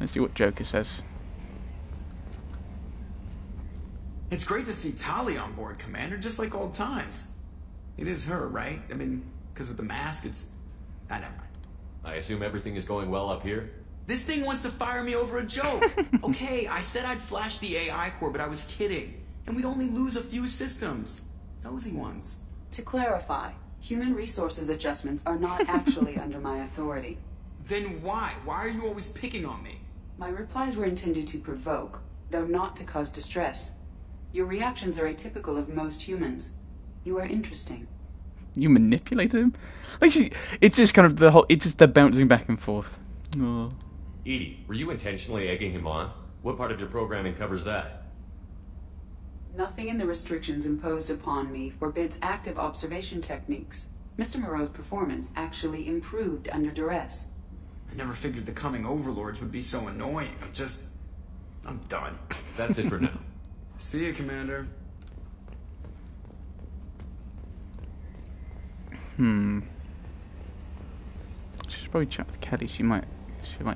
Let's see what Joker says. It's great to see Tali on board, Commander, just like old times. It is her, right? I mean, because with the mask, it's... I never mind. I assume everything is going well up here? This thing wants to fire me over a joke. Okay, I said I'd flash the AI core, but I was kidding. And we'd only lose a few systems. Nosy ones. To clarify, human resources adjustments are not actually under my authority. Then why? Why are you always picking on me? My replies were intended to provoke, though not to cause distress. Your reactions are atypical of most humans. You are interesting. You manipulated him? Like it's just kind of the whole... It's just the bouncing back and forth. Oh. Edie, were you intentionally egging him on? What part of your programming covers that? Nothing in the restrictions imposed upon me forbids active observation techniques. Mr. Moreau's performance actually improved under duress. I never figured the coming overlords would be so annoying. I'm done. That's it for now. See you, Commander. Should probably chat with Kelly. She might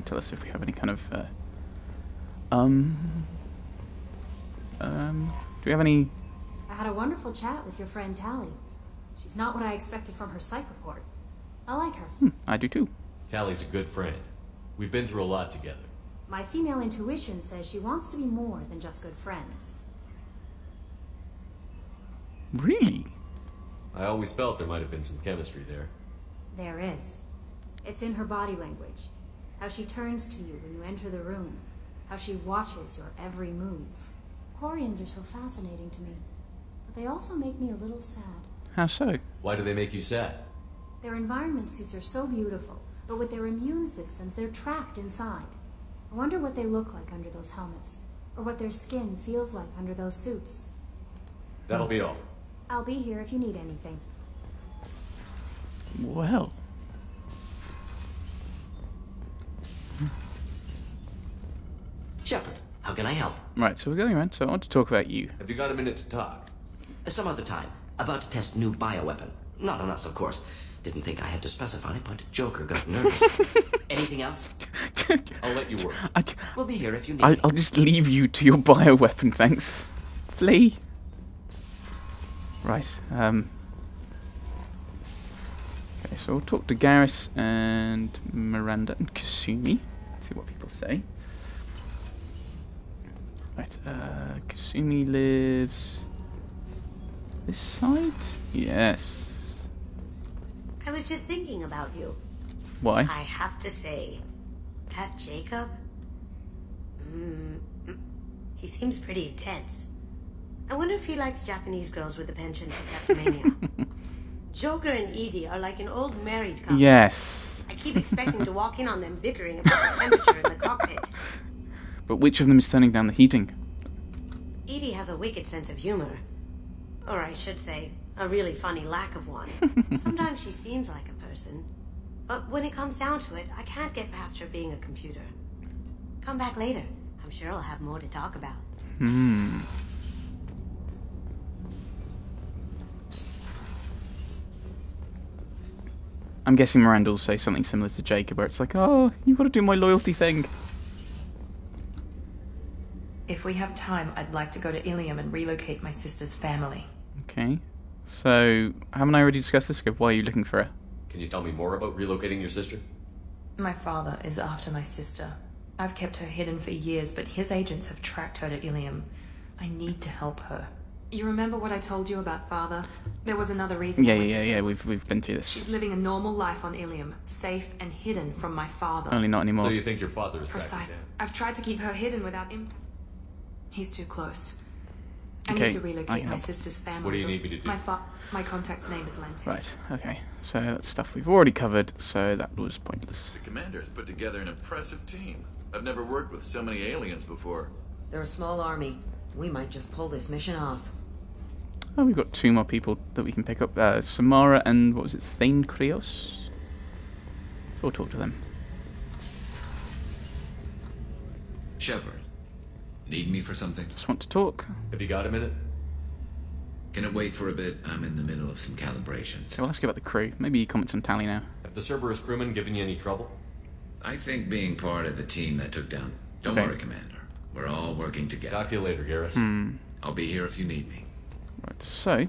tell us if we have any kind of do we have any... I had a wonderful chat with your friend Tali. She's not what I expected from her psych report. I like her. I do too. Tally's a good friend. We've been through a lot together. My female intuition says she wants to be more than just good friends. Really? I always felt there might have been some chemistry there. There is. It's in her body language. How she turns to you when you enter the room. How she watches your every move. Quarians are so fascinating to me, but they also make me a little sad. How so? Why do they make you sad? Their environment suits are so beautiful, but with their immune systems, they're trapped inside. I wonder what they look like under those helmets, or what their skin feels like under those suits. That'll be all. I'll be here if you need anything. Well. Shepard, how can I help? Right, so we're going around, so I want to talk about you. Have you got a minute to talk? Some other time. About to test new bioweapon. Not on us, of course. Didn't think I had to specify, but Joker got nervous. Anything else? I'll let you work. We'll be here if you need. I'll just leave you to your bioweapon, thanks. Flee. Right, okay, so we'll talk to Garrus and Miranda and Kasumi. See what people say. Right, Kasumi lives this side? Yes. I was just thinking about you. Why? I have to say, that Jacob, he seems pretty intense. I wonder if he likes Japanese girls with a penchant for kleptomania. Joker and Edie are like an old married couple. Yes. I keep expecting to walk in on them bickering about the temperature in the cockpit. But which of them is turning down the heating? Edie has a wicked sense of humor. Or I should say, a really funny lack of one. Sometimes she seems like a person. But when it comes down to it, I can't get past her being a computer. Come back later. I'm sure I'll have more to talk about. I'm guessing Miranda will say something similar to Jacob, where it's like, oh, you've got to do my loyalty thing. If we have time, I'd like to go to Ilium and relocate my sister's family. Okay. So, haven't I already discussed this script? Why are you looking for her? Can you tell me more about relocating your sister? My father is after my sister. I've kept her hidden for years, but his agents have tracked her to Ilium. I need to help her. You remember what I told you about father? There was another reason. Yeah. We've been through this. She's living a normal life on Ilium, safe and hidden from my father. Only not anymore. So you think your father is tracking Precise. down? I've tried to keep her hidden without him. He's too close. I Okay, need to relocate I my help. sister's family. What do you need me to do? My contact's name is Lente. Right, okay. So that's stuff we've already covered, so that was pointless. The commander's put together an impressive team. I've never worked with so many aliens before. They're a small army. We might just pull this mission off. Oh, we've got 2 more people that we can pick up. Samara and, what was it, Thane Krios? So we'll talk to them. Shepard, need me for something? Just want to talk. Have you got a minute? Can it wait for a bit? I'm in the middle of some calibrations. Okay, well, let's go about the crew. Maybe he comments on Tally now. Have the Cerberus crewmen given you any trouble? I think being part of the team that took down... Don't Okay. worry, Commander. We're all working together. Talk to you later, Garrus. I'll be here if you need me. Right, so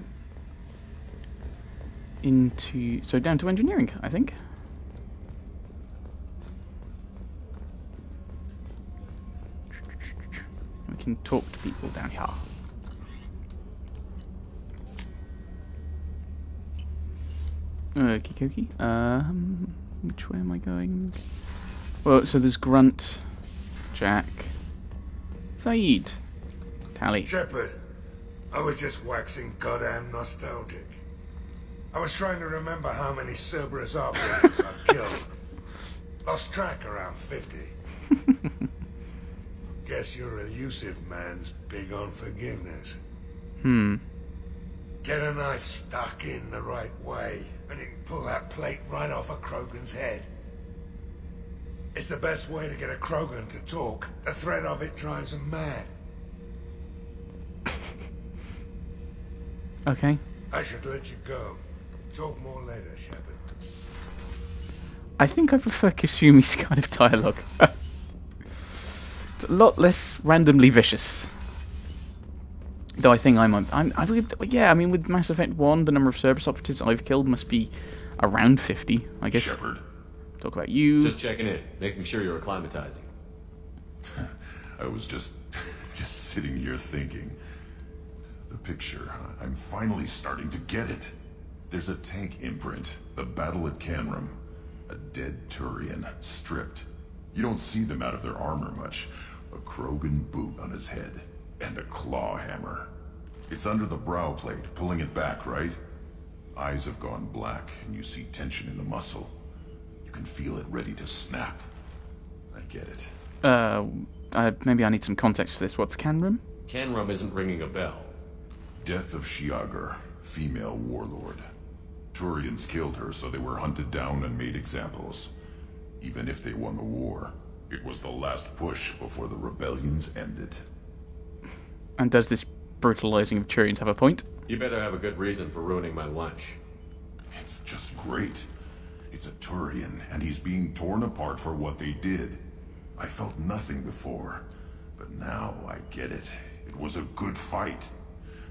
down to engineering, I think. We can talk to people down here. Okie dokie. Which way am I going? Well, so there's Grunt, Jack, Saeed, Tally. Shepard, I was just waxing goddamn nostalgic. I was trying to remember how many Cerberus operatives I've killed. Lost track around 50. Guess your elusive man's big on forgiveness. Get a knife stuck in the right way, and you can pull that plate right off a Krogan's head. It's the best way to get a Krogan to talk. The threat of it drives them mad. Okay. I should let you go. Talk more later, Shepard. I think I prefer Kasumi's kind of dialogue. It's a lot less randomly vicious. Though I think I mean, with Mass Effect 1, the number of Cerberus operatives I've killed must be around 50, I guess. Shepard. Talk about you. Just checking in, making sure you're acclimatizing. I was just sitting here thinking. The picture, I'm finally starting to get it. There's a tank imprint, the battle at Canrum. A dead Turian, stripped. You don't see them out of their armor much. A Krogan boot on his head, and a claw hammer. It's under the brow plate, pulling it back, right? Eyes have gone black, and you see tension in the muscle. You can feel it ready to snap. I get it. Maybe I need some context for this. What's Canrum? Canrum isn't ringing a bell. Death of Shiagar, female warlord. Turians killed her, so they were hunted down and made examples. Even if they won the war, it was the last push before the rebellions ended. And does this brutalizing of Turians have a point? You better have a good reason for ruining my lunch. It's just great. It's a Turian, and he's being torn apart for what they did. I felt nothing before, but now I get it. It was a good fight.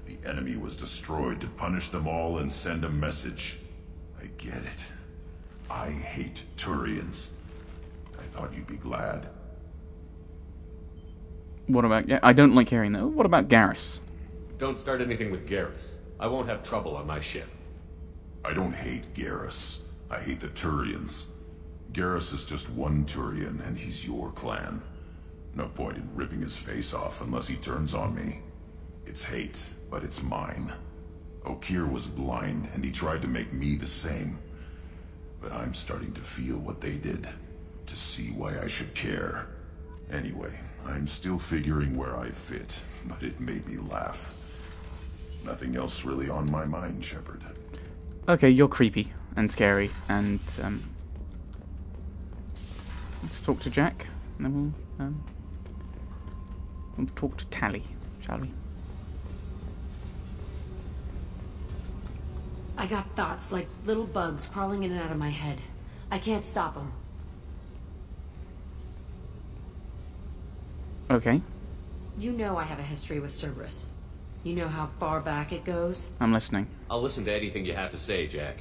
The enemy was destroyed to punish them all and send a message. I get it. I hate Turians. I thought you'd be glad. What about... I don't like hearing that. What about Garrus? Don't start anything with Garrus. I won't have trouble on my ship. I don't hate Garrus. I hate the Turians. Garrus is just one Turian, and he's your clan. No point in ripping his face off unless he turns on me. It's hate, but it's mine. Okir was blind, and he tried to make me the same. But I'm starting to feel what they did, to see why I should care. Anyway, I'm still figuring where I fit, but it made me laugh. Nothing else really on my mind, Shepard. Okay, you're creepy and scary, and let's talk to Jack, and then we'll talk to Tally, shall we? I got thoughts like little bugs crawling in and out of my head. I can't stop them. Okay. You know I have a history with Cerberus. You know how far back it goes? I'm listening. I'll listen to anything you have to say, Jack.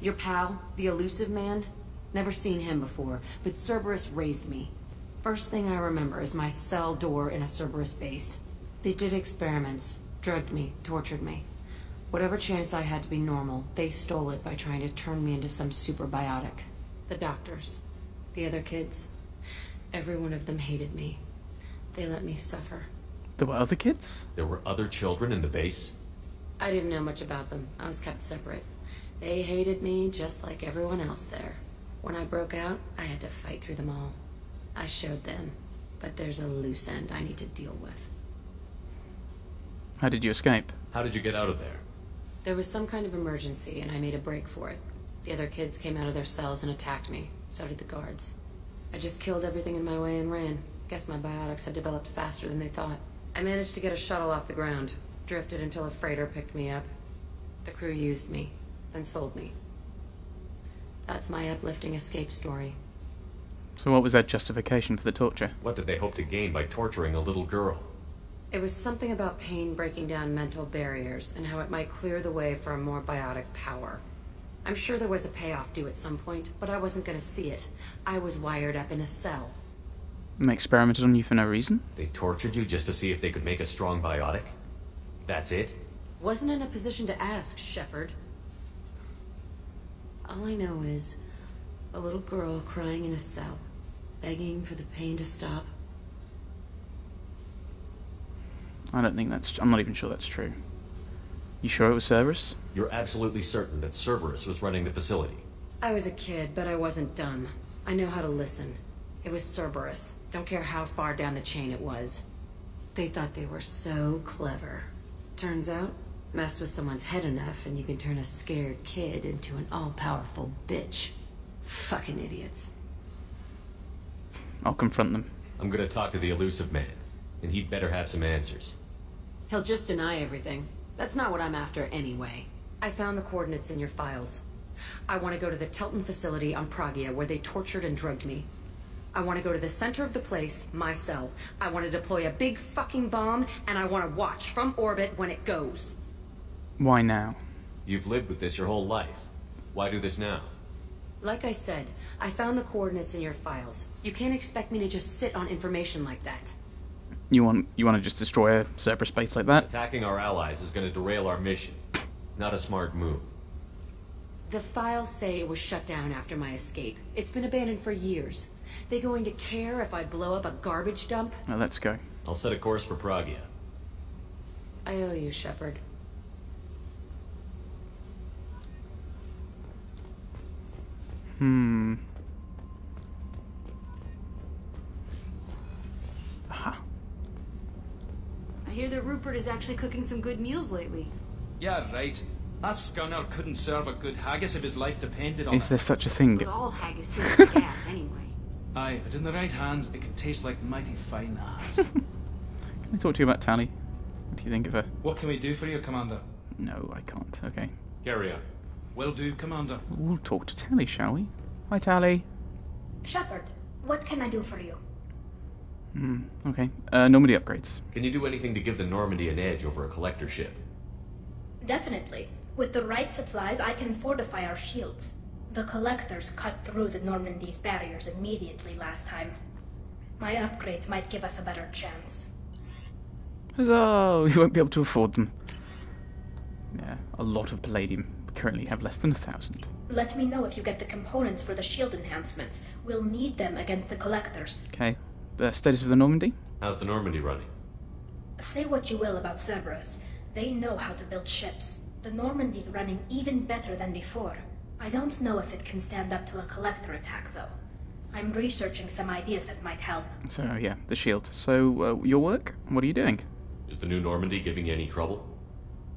Your pal, the elusive man? Never seen him before, but Cerberus raised me. First thing I remember is my cell door in a Cerberus base. They did experiments, drugged me, tortured me. Whatever chance I had to be normal, they stole it by trying to turn me into some superbiotic. The doctors, the other kids, every one of them hated me. They let me suffer. There were other kids? There were other children in the base? I didn't know much about them. I was kept separate. They hated me just like everyone else there. When I broke out, I had to fight through them all. I showed them, but there's a loose end I need to deal with. How did you escape? How did you get out of there? There was some kind of emergency, and I made a break for it. The other kids came out of their cells and attacked me. So did the guards. I just killed everything in my way and ran. Guess my biotics had developed faster than they thought. I managed to get a shuttle off the ground. Drifted until a freighter picked me up. The crew used me, then sold me. That's my uplifting escape story. So what was their justification for the torture? What did they hope to gain by torturing a little girl? It was something about pain breaking down mental barriers and how it might clear the way for a more biotic power. I'm sure there was a payoff due at some point, but I wasn't going to see it. I was wired up in a cell. They experimented on you for no reason? They tortured you just to see if they could make a strong biotic? That's it? Wasn't in a position to ask, Shepard. All I know is a little girl crying in a cell, begging for the pain to stop. I don't think that's... I'm not even sure that's true. You sure it was Cerberus? You're absolutely certain that Cerberus was running the facility? I was a kid, but I wasn't dumb. I know how to listen. It was Cerberus. Don't care how far down the chain it was. They thought they were so clever. Turns out, mess with someone's head enough and you can turn a scared kid into an all-powerful bitch. Fucking idiots. I'll confront them. I'm gonna talk to the elusive man, and he'd better have some answers. He'll just deny everything. That's not what I'm after anyway. I found the coordinates in your files. I want to go to the Telton facility on Pragia where they tortured and drugged me. I want to go to the center of the place, my cell. I want to deploy a big fucking bomb, and I want to watch from orbit when it goes. Why now? You've lived with this your whole life. Why do this now? Like I said, I found the coordinates in your files. You can't expect me to just sit on information like that. You want to just destroy a Cerberus base like that? Attacking our allies is going to derail our mission. Not a smart move. The files say it was shut down after my escape. It's been abandoned for years. They going to care if I blow up a garbage dump? Now let's go. I'll set a course for Pragia. I owe you, Shepard. Aha. I hear that Rupert is actually cooking some good meals lately. Yeah, right. That scunner couldn't serve a good haggis if his life depended on it. Is there such a thing? But all haggis taste like ass anyway. Aye, but in the right hands, it can taste like mighty fine ass. Can I talk to you about Tally? What do you think of her? What can we do for you, Commander? No, I can't. Okay. Carry on. Will do, Commander. We'll talk to Tally, shall we? Hi, Tally. Shepard, what can I do for you? Okay. Normandy upgrades. Can you do anything to give the Normandy an edge over a collector ship? Definitely. With the right supplies, I can fortify our shields. The collectors cut through the Normandy's barriers immediately last time. My upgrades might give us a better chance. Huzzah! We won't be able to afford them. Yeah, a lot of palladium. We currently have less than 1,000. Let me know if you get the components for the shield enhancements. We'll need them against the collectors. Okay. The status of the Normandy? How's the Normandy running? Say what you will about Cerberus. They know how to build ships. The Normandy's running even better than before. I don't know if it can stand up to a collector attack, though. I'm researching some ideas that might help. So, yeah, the shield. So, your work? What are you doing? Is the new Normandy giving you any trouble?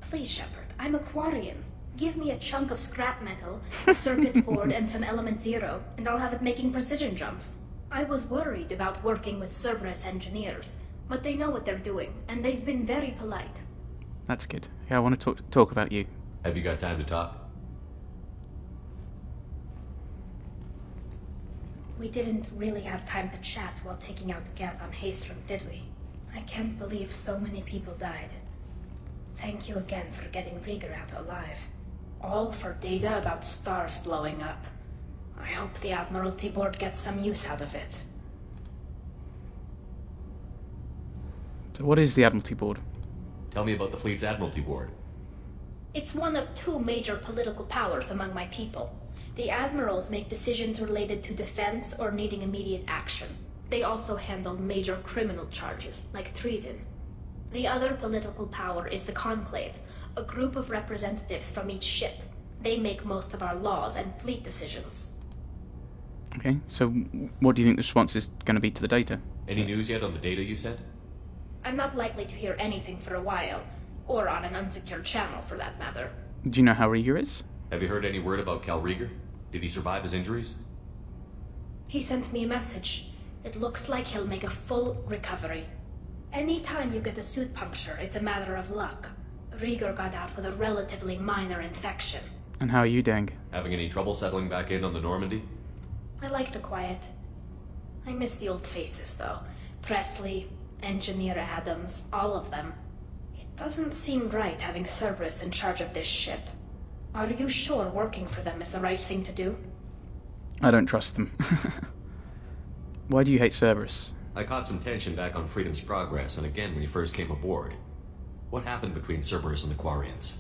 Please, Shepard, I'm a Quarian. Give me a chunk of scrap metal, a circuit board, and some element zero, and I'll have it making precision jumps. I was worried about working with Cerberus engineers, but they know what they're doing, and they've been very polite. That's good. Yeah, I want to talk about you. Have you got time to talk? We didn't really have time to chat while taking out Gath on Haestrom, did we? I can't believe so many people died. Thank you again for getting Rieger out alive. All for data about stars blowing up. I hope the Admiralty Board gets some use out of it. So what is the Admiralty Board? Tell me about the fleet's Admiralty Board. It's one of two major political powers among my people. The admirals make decisions related to defense or needing immediate action. They also handle major criminal charges, like treason. The other political power is the Conclave, a group of representatives from each ship. They make most of our laws and fleet decisions. Okay, so what do you think the response is going to be to the data? Any news yet on the data you sent? I'm not likely to hear anything for a while, or on an unsecured channel for that matter. Do you know how Rieger is? Have you heard any word about Cal Rieger? Did he survive his injuries? He sent me a message. It looks like he'll make a full recovery. Anytime you get a suit puncture, it's a matter of luck. Rieger got out with a relatively minor infection. And how are you doing? Having any trouble settling back in on the Normandy? I like the quiet. I miss the old faces, though. Presley, Engineer Adams, all of them. It doesn't seem right having Cerberus in charge of this ship. Are you sure working for them is the right thing to do? I don't trust them. Why do you hate Cerberus? I caught some tension back on Freedom's Progress, and again when you first came aboard. What happened between Cerberus and the Quarians?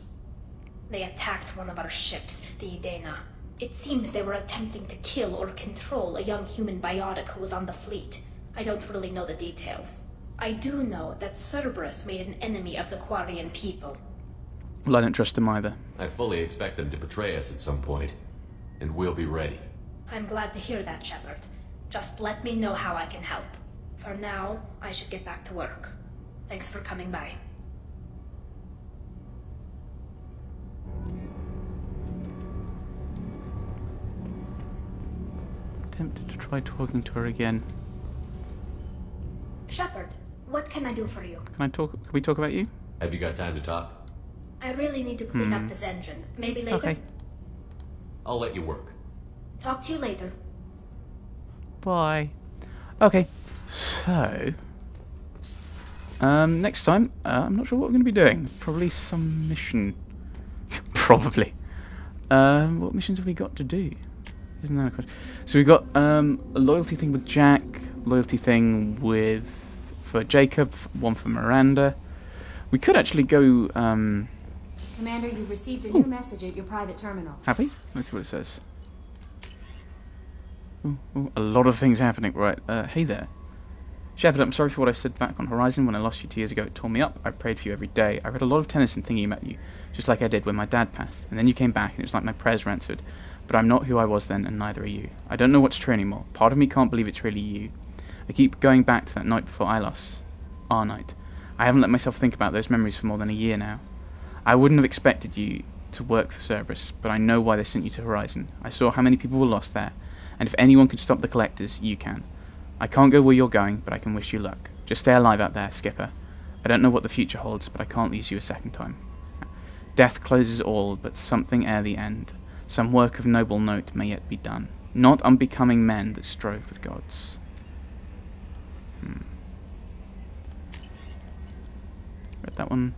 They attacked one of our ships, the Edena. It seems they were attempting to kill or control a young human biotic who was on the fleet. I don't really know the details. I do know that Cerberus made an enemy of the Quarian people. Well, I don't trust them either. I fully expect them to betray us at some point, and we'll be ready. I'm glad to hear that, Shepard. Just let me know how I can help. For now, I should get back to work. Thanks for coming by. Tempted to try talking to her again. Shepard, what can I do for you? Can we talk about you? Have you got time to talk? I really need to clean up this engine. Maybe later? Okay. I'll let you work. Talk to you later. Bye. Okay. So, next time, I'm not sure what we're going to be doing. Probably some mission. Probably. What missions have we got to do? Isn't that a question? So we've got a loyalty thing with Jack, loyalty thing for Jacob, one for Miranda. We could actually go. Commander, you've received a new message at your private terminal. Have we? Let's see what it says. Ooh, a lot of things happening. Right. Hey there. Shepard, I'm sorry for what I said back on Horizon when I lost you 2 years ago. It tore me up. I prayed for you every day. I read a lot of Tennyson thinking about you, just like I did when my dad passed. And then you came back and it was like my prayers were answered. But I'm not who I was then, and neither are you. I don't know what's true anymore. Part of me can't believe it's really you. I keep going back to that night before Ilos. Our night. I haven't let myself think about those memories for more than a year now. I wouldn't have expected you to work for Cerberus, but I know why they sent you to Horizon. I saw how many people were lost there, and if anyone can stop the Collectors, you can. I can't go where you're going, but I can wish you luck. Just stay alive out there, Skipper. I don't know what the future holds, but I can't lose you a second time. Death closes all, but something ere the end. Some work of noble note may yet be done. Not unbecoming men that strove with gods. Read that one.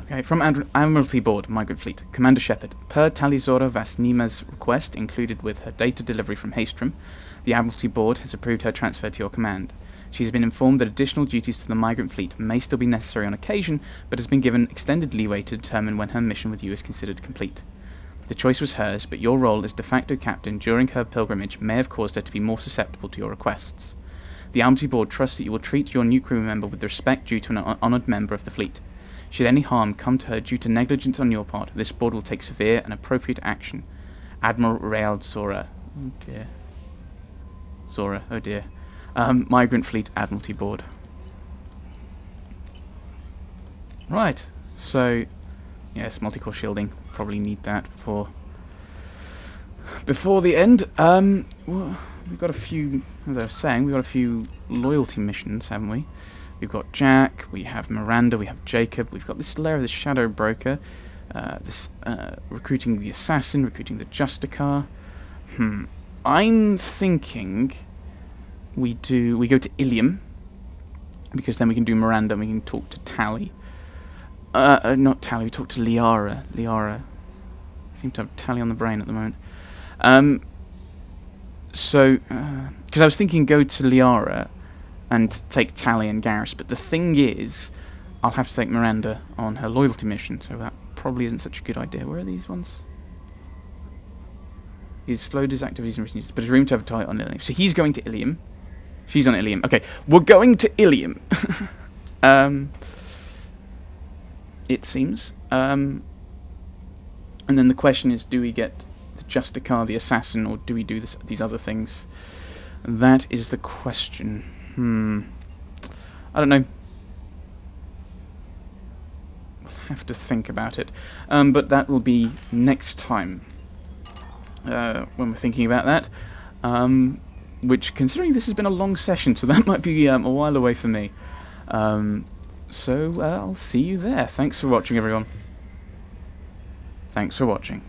Okay, from Admiralty Board, Migrant Fleet. Commander Shepard, per Talizora Vasnima's request, included with her data delivery from Haystrom, the Admiralty Board has approved her transfer to your command. She has been informed that additional duties to the Migrant Fleet may still be necessary on occasion, but has been given extended leeway to determine when her mission with you is considered complete. The choice was hers, but your role as de facto captain during her pilgrimage may have caused her to be more susceptible to your requests. The Admiralty Board trusts that you will treat your new crew member with the respect due to an honoured member of the fleet. Should any harm come to her due to negligence on your part, this board will take severe and appropriate action. Admiral Real Zora. Oh dear. Zora, oh dear. Migrant Fleet Admiralty Board. Right, so yes, multi-core shielding. Probably need that before the end. Well, we've got a few, as I was saying, we've got a few loyalty missions, haven't we? We've got Jack, we have Miranda, we have Jacob, we've got this layer of the Shadow Broker, recruiting the Assassin, recruiting the Justicar. I'm thinking we go to Ilium, because then we can do Miranda and we can talk to Tally. Not Tally, we talk to Liara. Liara. I seem to have Tally on the brain at the moment. Because I was thinking go to Liara and take Tally and Garrus, but the thing is, I'll have to take Miranda on her loyalty mission, so that probably isn't such a good idea. Where are these ones? He's slowed his activities and recent uses, but his room to have a target on Ilium. So he's going to Ilium. She's on Ilium. Okay, we're going to Ilium. It seems. And then the question is, do we get the Justicar, the Assassin, or do we do these other things? That is the question. I don't know. We'll have to think about it. But that will be next time when we're thinking about that. Which, considering this has been a long session, so that might be a while away for me. So I'll see you there. Thanks for watching, everyone. Thanks for watching.